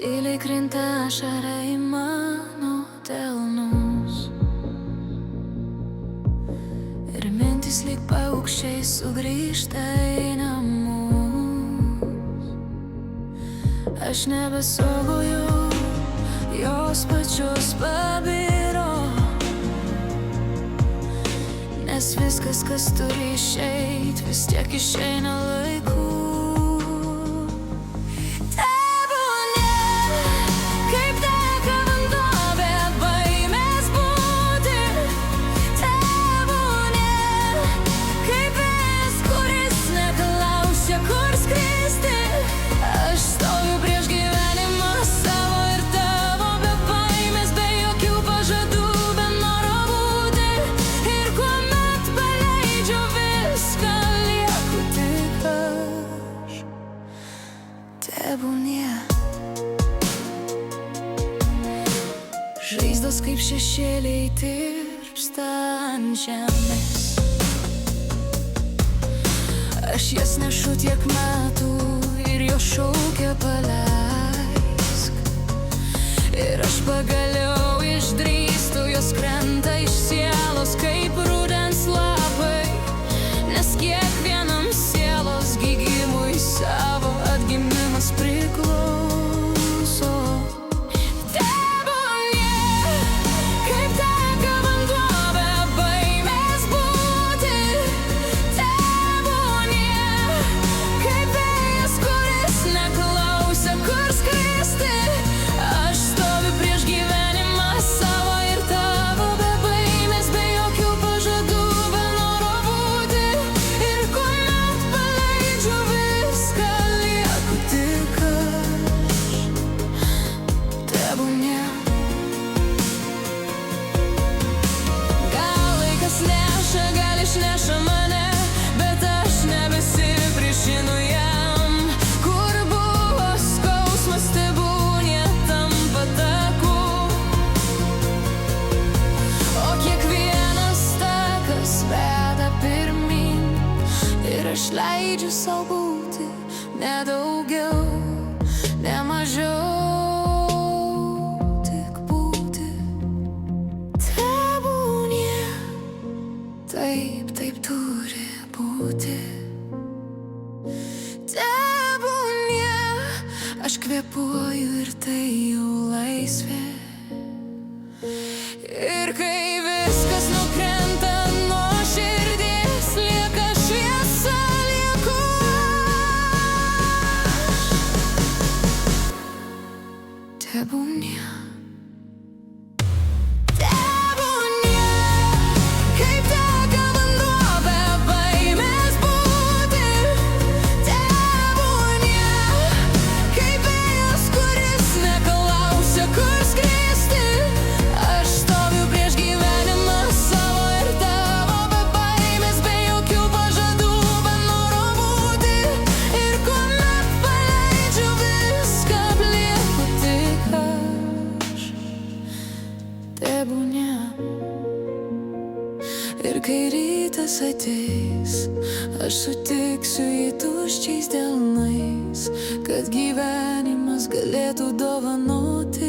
Tyliai krinta ašara į mano delnus ir mintis lyg paukščiai sugrįžta į namus. Aš nebesaugoju, jos pačios pabiro, nes viskas, kas turi išeit, vis tiek išeina laiku. Žaizdos kaip šešėliai tirpsta ant žemės. Aš jas nešu tiek metų ir jos šaukia paleisk. Ir aš pagaliau išdrįstu, jos krenta iš sielos kaip rudens lapai, nes kiekvienam sielos gigimui savo atgimimas priklauso. Neša mane, bet aš nebesipriešinu jam. Kur buvo skausmas, tebūnie tampa taku. O kiekvienas takas veda pirmyn ir aš leidžiu sau būti, ne daugiau, ne mažiau. Taip turi būti. Tebūnie, aš kvėpuoju ir tai jau laisvė. Ir kai viskas nukrenta nuo širdies, lieka šviesa, lieku aš. Tebūnie. Ir kai rytas ateis, aš sutiksiu jį tuščiais delnais, kad gyvenimas galėtų dovanoti